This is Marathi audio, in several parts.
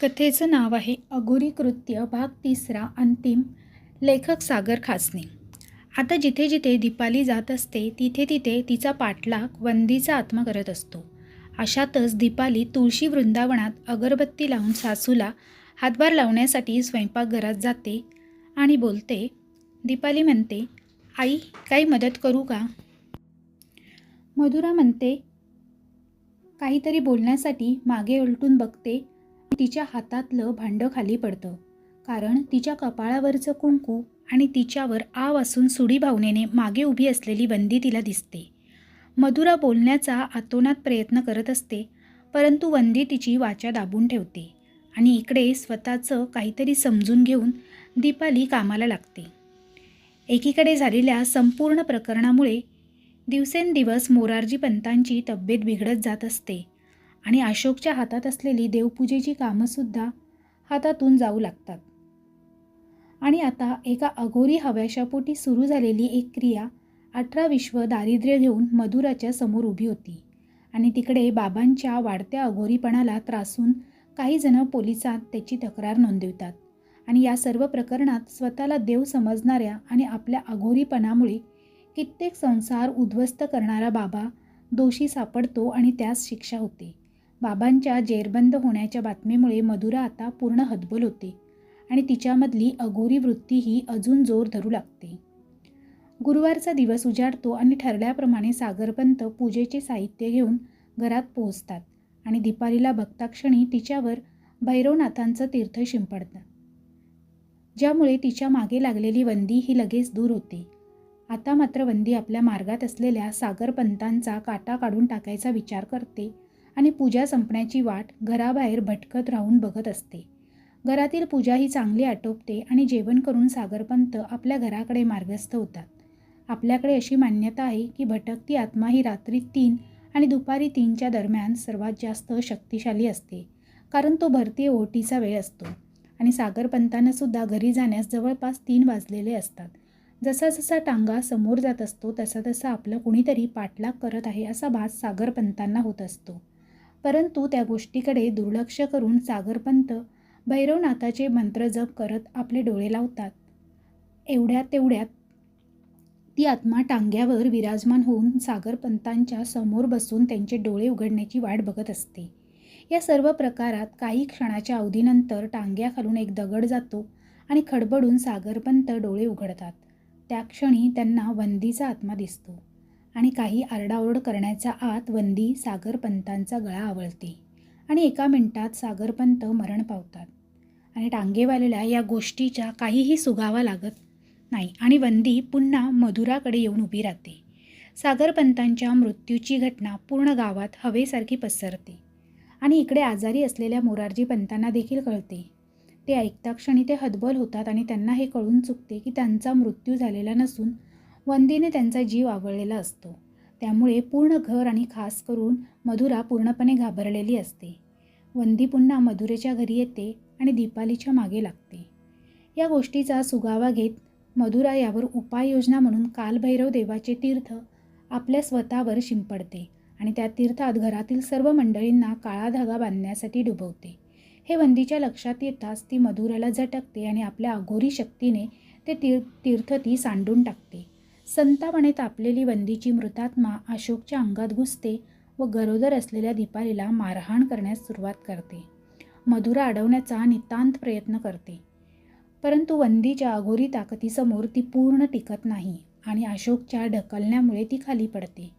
कथेचं नाव आहे अघोरी कृत्य भाग 3. अंतिम. लेखक सागर खासने. आता जिथे जिथे दीपाली जात असते तिथे तिथे तिचा पाठलाग वंदीचा आत्मा करत असतो. अशातच दीपाली तुळशी वृंदावनात अगरबत्ती लावून सासूला हातभार लावण्यासाठी स्वयंपाकघरात जाते आणि बोलते. दीपाली म्हणते, आई काही मदत करू का? मधुरा म्हणते काहीतरी बोलण्यासाठी मागे उलटून बघते. तिच्या हातातलं भांडं खाली पडतं, कारण तिच्या कपाळावरचं कुंकू आणि तिच्यावर आव असून सुडी भावनेने मागे उभी असलेली वंदी तिला दिसते. मधुरा बोलण्याचा आतोनात प्रयत्न करत असते, परंतु वंदी तिची वाचा दाबून ठेवते आणि इकडे स्वतःचं काहीतरी समजून घेऊन दीपाली कामाला लागते. एकीकडे झालेल्या संपूर्ण प्रकरणामुळे दिवसेंदिवस मोरारजी पंतांची तब्येत बिघडत जात असते आणि अशोकच्या हातात असलेली देवपूजेची कामंसुद्धा हातातून जाऊ लागतात. आणि आता एका अघोरी हव्याशापोटी सुरू झालेली एक क्रिया 18 विश्व दारिद्र्य घेऊन मधुराच्या समोर उभी होती. आणि तिकडे बाबांच्या वाढत्या अघोरीपणाला त्रासून काही जण पोलिसात त्याची तक्रार नोंदवितात. आणि या सर्व प्रकरणात स्वतःला देव समजणाऱ्या आणि आपल्या अघोरीपणामुळे कित्येक संसार उद्ध्वस्त करणारा बाबा दोषी सापडतो आणि त्यास शिक्षा होते. बाबांच्या जेरबंद होण्याच्या बातमीमुळे मधुरा आता पूर्ण हतबल होते आणि तिच्यामधली अघोरी वृत्तीही अजून जोर धरू लागते. गुरुवारचा दिवस उजाडतो आणि ठरल्याप्रमाणे सागरपंत पूजेचे साहित्य घेऊन घरात पोहोचतात आणि दीपालीला बघताक्षणी तिच्यावर भैरवनाथांचं तीर्थ शिंपडतात, ज्यामुळे तिच्या मागे लागलेली वंदी ही लगेच दूर होते. आता मात्र वंदी आपल्या मार्गात असलेल्या सागरपंतांचा काटा काढून टाकायचा विचार करते आणि पूजा संपण्याची वाट घराबाहेर भटकत राहून बघत असते. घरातील पूजा ही चांगली आटोपते आणि जेवण करून सागरपंत आपल्या घराकडे मार्गस्थ होतात. आपल्याकडे अशी मान्यता आहे की भटकती आत्मा ही रात्री 3 आणि दुपारी 3च्या दरम्यान सर्वात जास्त शक्तिशाली असते, कारण तो भरती ओहोटीचा वेळ असतो आणि सागरपंतांना सुद्धा घरी जाण्यास जवळपास 3 वाजलेले असतात. जसा जसा टांगा समोर जात असतो तसा तसा आपलं कुणीतरी पाठलाग करत आहे असा भास सागरपंतांना होत असतो. परंतु त्या गोष्टीकडे दुर्लक्ष करून सागरपंत भैरवनाथाचे मंत्र जप करत आपले डोळे लावतात. तेवढ्यात ती आत्मा टांग्यावर विराजमान होऊन सागरपंतांच्या समोर बसून त्यांचे डोळे उघडण्याची वाट बघत असते. या सर्व प्रकारात काही क्षणाच्या अवधीनंतर टांग्याखालून एक दगड जातो आणि खडबडून सागरपंत डोळे उघडतात. त्या क्षणी त्यांना वंदीचा आत्मा दिसतो आणि काही आरडाओरड करण्याच्या आत वंदी सागरपंतांचा गळा आवळते आणि एका मिनिटात सागरपंत मरण पावतात. आणि टांगेवालेला या गोष्टीचा काहीही सुगावा लागत नाही आणि वंदी पुन्हा मधुराकडे येऊन उभी राहते. सागरपंतांच्या मृत्यूची घटना पूर्ण गावात हवेसारखी पसरते आणि इकडे आजारी असलेल्या मोरारजी पंतांना देखील कळते. ते ऐकता क्षणी ते हतबल होतात आणि त्यांना हे कळून चुकते की त्यांचा मृत्यू झालेला नसून वंदीने त्यांचा जीव आवळलेला असतो. त्यामुळे पूर्ण घर आणि खास करून मधुरा पूर्णपणे घाबरलेली असते. वंदी पुन्हा मधुरेच्या घरी येते आणि दीपालीच्या मागे लागते. या गोष्टीचा सुगावा घेत मधुरा यावर उपाययोजना म्हणून कालभैरव देवाचे तीर्थ आपल्या स्वतःवर शिंपडते आणि त्या तीर्थात घरातील सर्व मंडळींना काळा धागा बांधण्यासाठी डुबवते. हे वंदीच्या लक्षात येताच ती मधुराला झटकते आणि आपल्या अघोरी शक्तीने ते तीर्थ ती सांडून टाकते. संतापाने तापलेली वंदीची मृतात्मा अशोकच्या अंगात घुसते व गरोदर असलेल्या दीपालीला मारहाण करण्यास सुरुवात करते. मधुरा अडवण्याचा नितांत प्रयत्न करते, परंतु वंदीच्या अघोरी ताकदीसमोर ती पूर्ण टिकत नाही आणि अशोकच्या ढकलण्यामुळे ती खाली पडते.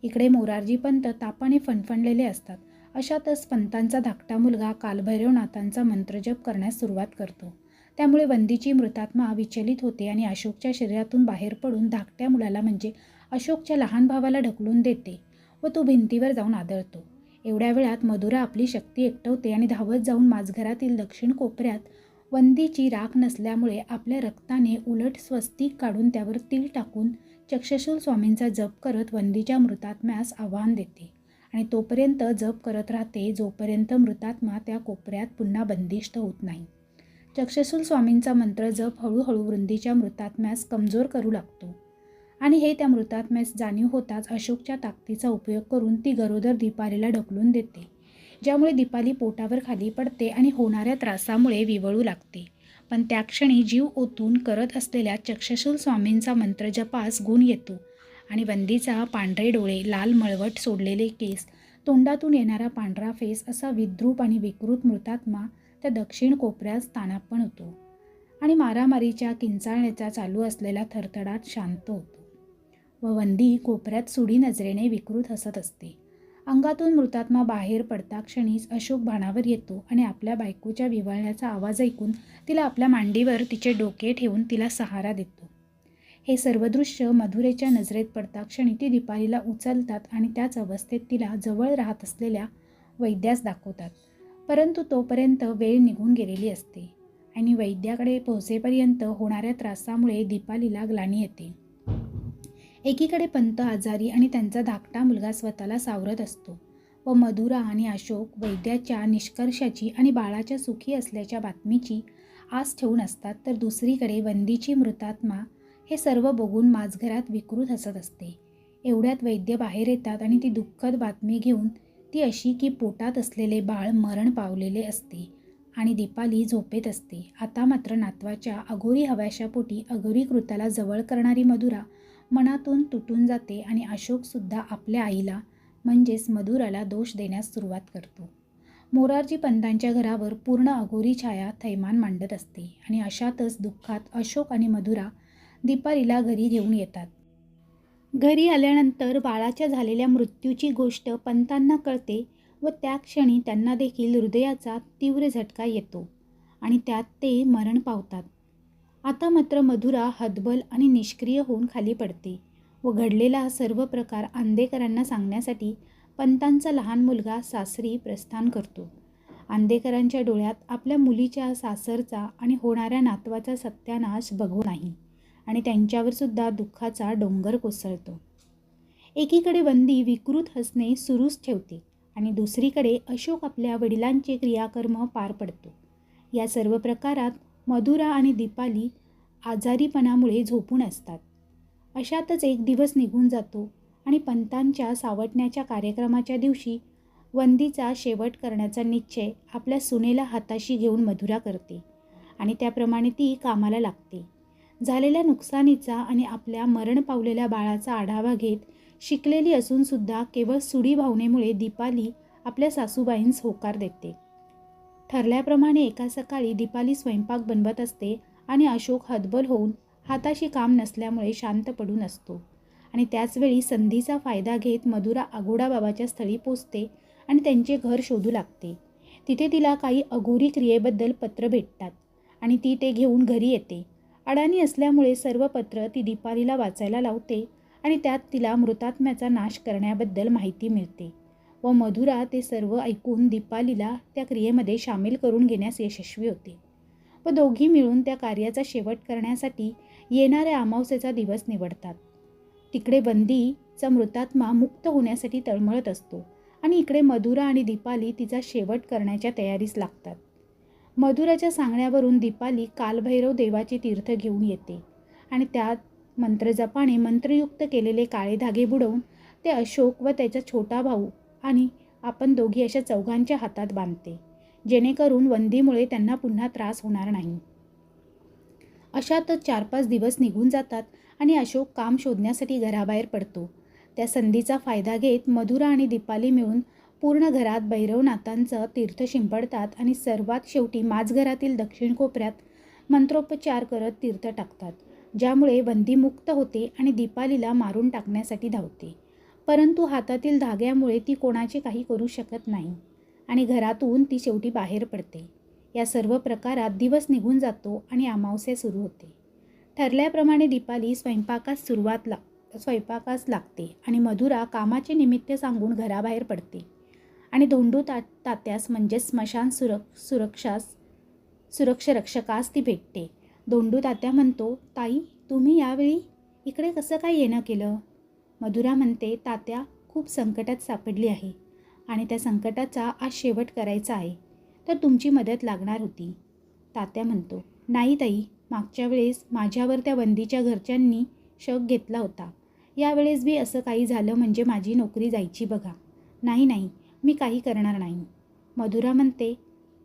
इकडे मोरारजी पंत तापाने फणफणलेले असतात. अशातच पंतांचा धाकटा मुलगा कालभैरवनाथांचा मंत्रजप करण्यास सुरुवात करतो. त्यामुळे वंदीची मृतात्मा विचलित होते आणि अशोकच्या शरीरातून बाहेर पडून धाकट्या मुलाला म्हणजे अशोकच्या लहान भावाला ढकलून देते व तो भिंतीवर जाऊन आदळतो. एवढ्या वेळात मधुरा आपली शक्ती एकटवते आणि धावत जाऊन माझघरातील दक्षिण कोपऱ्यात वंदीची राख नसल्यामुळे आपल्या रक्ताने उलट स्वस्तिक काढून त्यावर तीळ टाकून चक्षशूल स्वामींचा जप करत वंदीच्या मृतात्म्यास आव्हान देते आणि तोपर्यंत जप करत राहते जोपर्यंत मृतात्मा त्या कोपऱ्यात पुन्हा बंदिष्ट होत नाही. चक्षशूल स्वामींचा मंत्र जप हळूहळू वंदीच्या मृतात्म्यास कमजोर करू लागतो आणि हे त्या मृतात्म्यास जाणीव होताच अशोकच्या ताकदीचा उपयोग करून ती गरोदर दीपालीला ढकलून देते. ज्यामुळे दीपाली पोटावर खाली पडते आणि होणाऱ्या त्रासामुळे विवळू लागते. पण त्या क्षणी जीव ओतून करत असलेल्या चक्षुशूल स्वामींचा मंत्रजपास गुण येतो आणि वंदीचा पांढरे डोळे, लाल मळवट सोडलेले केस, तोंडातून येणारा पांढरा फेस असा विद्रूप आणि विकृत मृतात्मा त्या दक्षिण कोपऱ्यात स्थानापन्न होतो आणि मारामारीच्या किंचाळण्याचा चालू असलेला थरथडाट शांत होतो व वंदी कोपऱ्यात सुडी नजरेने विकृत हसत असते. अंगातून मृतात्मा बाहेर पडता क्षणीच अशोक भानावर येतो आणि आपल्या बायकोच्या विव्हळण्याचा आवाज ऐकून तिला आपल्या मांडीवर तिचे डोके ठेवून तिला सहारा देतो. हे सर्व दृश्य मधुरेच्या नजरेत पडता क्षणी ती दीपालीला उचलतात आणि त्याच अवस्थेत तिला जवळ राहत असलेल्या वैद्यास दाखवतात. परंतु तोपर्यंत वेळ निघून गेलेली असते आणि वैद्याकडे पोहोचेपर्यंत होणाऱ्या त्रासामुळे दीपालीला ग्लानी येते. एकीकडे पंत आजारी आणि त्यांचा धाकटा मुलगा स्वतःला सावरत असतो व मधुरा आणि अशोक वैद्याच्या निष्कर्षाची आणि बाळाच्या सुखी असल्याच्या बातमीची आस ठेवून असतात, तर दुसरीकडे वंदीची मृतात्मा हे सर्व बघून माझघरात विकृत हसत असते. एवढ्यात वैद्य बाहेर येतात आणि ती दुःखद बातमी घेऊन, ती अशी की पोटात असलेले बाळ मरण पावलेले असते आणि दीपाली झोपेत असते. आता मात्र नातवाच्या अघोरी हव्याशापोटी अघोरी कृताला जवळ करणारी मधुरा मनातून तुटून जाते आणि अशोकसुद्धा आपल्या आईला म्हणजेच मधुराला दोष देण्यास सुरुवात करतो. मोरारजी पंतांच्या घरावर पूर्ण अघोरी छाया थैमान मांडत असते आणि अशातच दुःखात अशोक आणि मधुरा दीपालीला घरी घेऊन येतात. घरी आल्यानंतर बाळाच्या झालेल्या मृत्यूची गोष्ट पंतांना कळते व त्या क्षणी त्यांना देखील हृदयाचा तीव्र झटका येतो आणि त्यात ते मरण पावतात. आता मात्र मधुरा हतबल आणि निष्क्रिय होऊन खाली पडते व घडलेला सर्व प्रकार आंदेकरांना सांगण्यासाठी पंतांचा लहान मुलगा सासरी प्रस्थान करतो. आंदेकरांच्या डोळ्यात आपल्या मुलीच्या सासरचा आणि होणाऱ्या नातवाचा सत्यानाश बघू नाही आणि त्यांच्यावर सुद्धा दुःखाचा डोंगर कोसळतो. एकीकडे वंदी विकृत हसणे सुरूच ठेवते आणि दुसरीकडे अशोक आपल्या वडिलांचे क्रियाकर्म पार पडतो. या सर्व प्रकारात मधुरा आणि दीपाली आजारीपणामुळे झोपून असतात. अशातच एक दिवस निघून जातो आणि पंतांच्या सावटण्याच्या कार्यक्रमाच्या दिवशी वंदीचा शेवट करण्याचा निश्चय आपल्या सुनेला हाताशी घेऊन मधुरा करते आणि त्याप्रमाणे ती कामाला लागते. झालेल्या नुकसानीचा आणि आपल्या मरण पावलेल्या बाळाचा आढावा घेत शिकलेली असूनसुद्धा केवळ सुडी भावनेमुळे दीपाली आपल्या सासूबाईंस होकार देते. ठरल्याप्रमाणे एका सकाळी दीपाली स्वयंपाक बनवत असते आणि अशोक हतबल होऊन हाताशी काम नसल्यामुळे शांत पडून असतो आणि त्याचवेळी संधीचा फायदा घेत मधुरा अघोडा बाबाच्या स्थळी पोचते आणि त्यांचे घर शोधू लागते. तिथे तिला काही अघोरी क्रियेबद्दल पत्र भेटतात आणि ती ते घेऊन घरी येते. अडाणी असल्यामुळे सर्व पत्र ती दीपालीला वाचायला लावते आणि त्यात तिला मृतात्म्याचा नाश करण्याबद्दल माहिती मिळते व मधुरा ते सर्व ऐकून दीपालीला त्या क्रियेमध्ये सामील करून घेण्यास यशस्वी होते व दोघी मिळून त्या कार्याचा शेवट करण्यासाठी येणाऱ्या अमावस्येचा दिवस निवडतात. तिकडे वंदीचा मृतात्मा मुक्त होण्यासाठी तळमळत असतो आणि इकडे मधुरा आणि दीपाली तिचा शेवट करण्याच्या तयारीस लागतात. मधुराच्या सांगण्यावरून दीपाली कालभैरव देवाचे तीर्थ घेऊन येते आणि त्यात मंत्रजपाने मंत्रयुक्त केलेले काळे धागे बुडवून ते अशोक व त्याचा छोटा भाऊ आणि आपण दोघी अशा चौघांच्या हातात बांधते, जेणेकरून वंदीमुळे त्यांना पुन्हा त्रास होणार नाही. अशातच 4-5 दिवस निघून जातात आणि अशोक काम शोधण्यासाठी घराबाहेर पडतो. त्या संधीचा फायदा घेत मधुरा आणि दीपाली मिळून पूर्ण घरात भैरवनाथांचं तीर्थ शिंपडतात आणि सर्वात शेवटी माझघरातील दक्षिण कोपऱ्यात मंत्रोपचार करत तीर्थ टाकतात, ज्यामुळे वंदी मुक्त होते आणि दीपालीला मारून टाकण्यासाठी धावते. परंतु हातातील धाग्यामुळे ती कोणाचे काही करू शकत नाही आणि घरातून ती शेवटी बाहेर पडते. या सर्व प्रकारात दिवस निघून जातो आणि अमावस्या सुरू होते. ठरल्याप्रमाणे दीपाली स्वयंपाकास लागते आणि मधुरा कामाचे निमित्त सांगून घराबाहेर पडते आणि धोंडू तात्यास म्हणजेच स्मशान सुरक्षरक्षकास ती भेटते. धोंडू तात्या म्हणतो, ताई तुम्ही यावेळी इकडे कसं काय येणं केलं? मधुरा म्हणते, तात्या खूप संकटात सापडली आहे आणि त्या संकटाचा आज शेवट करायचा आहे, तर तुमची मदत लागणार होती. तात्या म्हणतो, नाही ताई, मागच्या वेळेस माझ्यावर त्या वंदीच्या घरच्यांनी शक घेतला होता. यावेळेस बी असं काही झालं म्हणजे माझी नोकरी जायची बघा. नाही, मी काही करणार नाही. मधुरा म्हणते,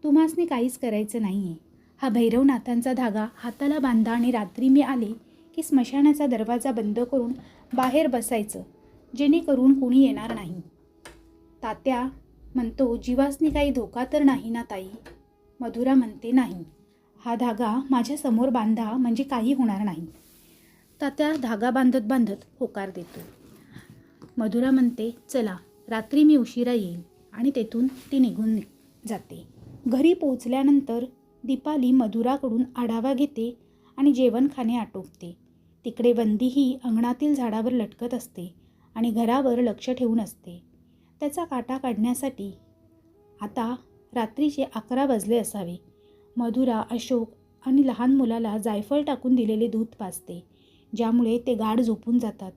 तुम्हासनी काहीच करायचं नाही आहे. हा भैरवनाथांचा धागा हाताला बांधा आणि रात्री मी आले की स्मशानाचा दरवाजा बंद करून बाहेर बसायचं, जेणेकरून कुणी येणार नाही. तात्या म्हणतो, जीवासनी काही धोका तर नाही ना ताई? मधुरा म्हणते, नाही. हा धागा माझ्या समोर बांधा म्हणजे काही होणार नाही. तात्या धागा बांधत बांधत होकार देतो. मधुरा म्हणते, चला रात्री मी उशिरा येईल. आणि तेथून ती निघून जाते. घरी पोहोचल्यानंतर दीपाली मधुराकडून आढावा घेते आणि जेवणखाणे आटोपते. तिकडे वंदीही अंगणातील झाडावर लटकत असते आणि घरावर लक्ष ठेवून असते. त्याचा काटा काढण्यासाठी आता रात्रीचे 11 वाजले असावे. मधुरा अशोक आणि लहान मुलाला जायफळ टाकून दिलेले दूध पाजते, ज्यामुळे ते गाढ झोपून जातात.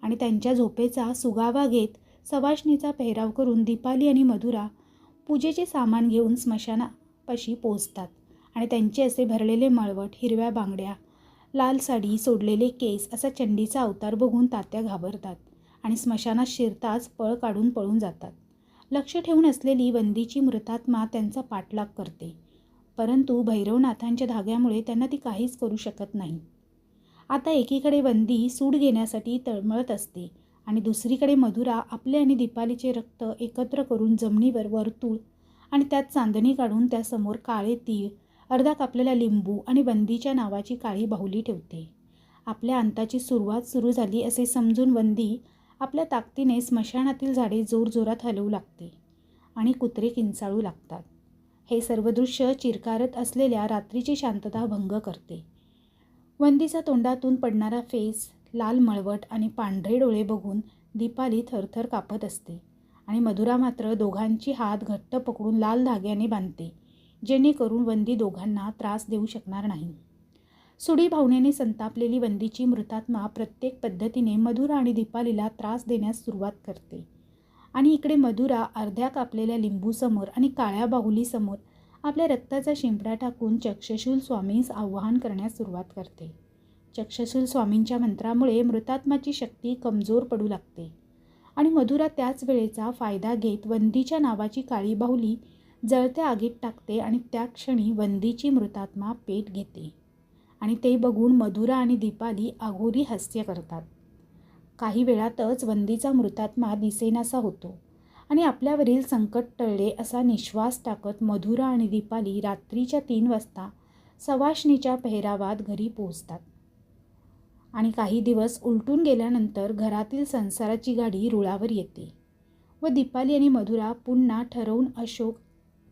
आणि त्यांच्या झोपेचा सुगावा घेत सवाष्णीचा पेहराव करून दीपाली आणि मधुरा पूजेचे सामान घेऊन स्मशानापाशी पोचतात. आणि त्यांचे असे भरलेले मळवट, हिरव्या बांगड्या, लाल साडी, सोडलेले केस असा चंडीचा अवतार बघून तात्या घाबरतात आणि स्मशानात शिरताच पळ काढून पळून जातात. लक्ष ठेवून असलेली वंदीची मृतात्मा त्यांचा पाठलाग करते, परंतु भैरवनाथांच्या धाग्यामुळे त्यांना ती काहीच करू शकत नाही. आता एकीकडे वंदी सूड घेण्यासाठी तळमळत असते आणि दुसरीकडे मधुरा आपले आणि दीपालीचे रक्त एकत्र करून जमिनीवर वर्तुळ आणि त्यात चांदणी काढून त्यासमोर काळे तीळ, अर्धा कापलेला लिंबू आणि वंदीच्या नावाची काळी बाहुली ठेवते. आपल्या अंताची सुरुवात सुरू झाली असे समजून वंदी आपल्या ताकदीने स्मशानातील झाडे जोरजोरात हलवू लागते आणि कुत्रे किंचाळू लागतात. हे सर्व दृश्य चिरकारत असलेल्या रात्रीची शांतता भंग करते. वंदीचा तोंडातून पडणारा फेस, लाल मळवट आणि पांढरे डोळे बघून दीपाली थरथर कापत असते आणि मधुरा मात्र दोघांची हात घट्ट पकडून लाल धाग्याने बांधते, जेणेकरून वंदी दोघांना त्रास देऊ शकणार नाही. सुडी भावनेने संतापलेली वंदीची मृतात्मा प्रत्येक पद्धतीने मधुरा आणि दीपालीला त्रास देण्यास सुरुवात करते. आणि इकडे मधुरा अर्ध्या कापलेल्या लिंबूसमोर आणि काळ्या बाहुलीसमोर आपल्या रक्ताचा शिंपडा टाकून चक्षशूल स्वामींस आवाहन करण्यास सुरुवात करते. चक्षशूल स्वामींच्या मंत्रामुळे मृतात्माची शक्ती कमजोर पडू लागते आणि मधुरा त्याच वेळेचा फायदा घेत वंदीच्या नावाची काळी बाहुली जळत्या आगीत टाकते आणि त्या क्षणी वंदीची मृतात्मा पेट घेते. आणि ते बघून मधुरा आणि दीपाली अघोरी हास्य करतात. काही वेळातच वंदीचा मृतात्मा दिसेनासा होतो आणि आपल्यावरील संकट टळले असा निश्वास टाकत मधुरा आणि दीपाली रात्रीच्या 3 वाजता सवाष्णीच्या पेहरावात घरी पोहोचतात. आणि काही दिवस उलटून गेल्यानंतर घरातील संसाराची गाडी रुळावर येते व दीपाली आणि मधुरा पुन्हा ठरवून अशोक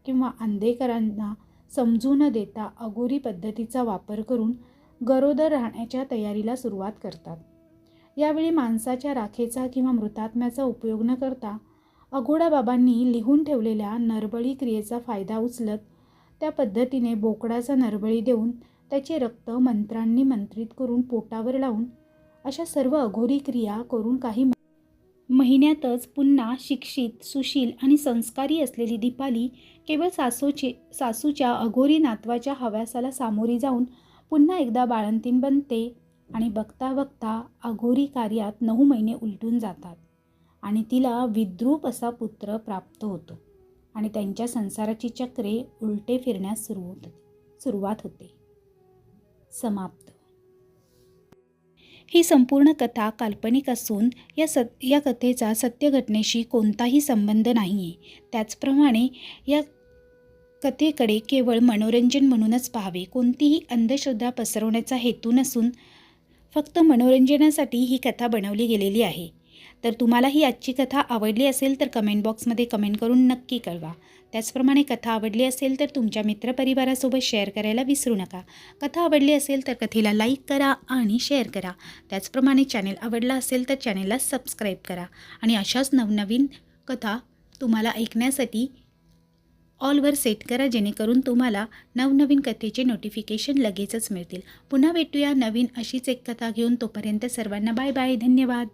किंवा आंदेकरांना समजू न देता अघोरी पद्धतीचा वापर करून गरोदर राहण्याच्या तयारीला सुरुवात करतात. यावेळी माणसाच्या राखेचा किंवा मृतात्म्याचा उपयोग न करता अघोडा बाबांनी लिहून ठेवलेल्या नरबळी क्रियेचा फायदा उचलत त्या पद्धतीने बोकडाचा नरबळी देऊन त्याचे रक्त मंत्रांनी मंत्रित करून पोटावर लावून अशा सर्व अघोरी क्रिया करून काही महिन्यातच पुन्हा शिक्षित, सुशील आणि संस्कारी असलेली दीपाली केवळ सासूच्या अघोरी नातवाच्या हव्यासाला सामोरी जाऊन पुन्हा एकदा बाळंतीण बनते. आणि बघता बघता अघोरी कार्यात 9 महिने उलटून जातात आणि तिला विद्रूप असा पुत्र प्राप्त होतो आणि त्यांच्या संसाराची चक्रे उलटे फिरण्यास सुरुवात होते. समाप्त. ही संपूर्ण कथा काल्पनिक असून या कथेचा सत्य घटनेशी कोणताही संबंध नाही आहे. त्याचप्रमाणे या कथेकडे केवळ मनोरंजन म्हणूनच पाहावे, कोणतीही अंधश्रद्धा पसरवण्याचा हेतू नसून फक्त मनोरंजनासाठी ही कथा बनवली गेलेली आहे. तर तुम्हाला ही आजची कथा आवडली असेल तर कमेंट बॉक्समध्ये कमेंट करून नक्की कळवा. त्याचप्रमाणे कथा आवडली असेल तर तुमच्या मित्रपरिवारासोबत शेअर करायला विसरू नका. कथा आवडली असेल तर कथेला लाईक करा आणि शेअर करा. त्याचप्रमाणे चॅनेल आवडला असेल तर चॅनेलला सबस्क्राईब करा आणि अशाच नवनवीन कथा तुम्हाला ऐकण्यासाठी ऑलवर सेट करा, जेणेकरून तुम्हाला नवनवीन कथेचे नोटिफिकेशन लगेचच मिळतील. पुन्हा भेटूया नवीन अशीच एक कथा घेऊन. तोपर्यंत सर्वांना बाय बाय. धन्यवाद.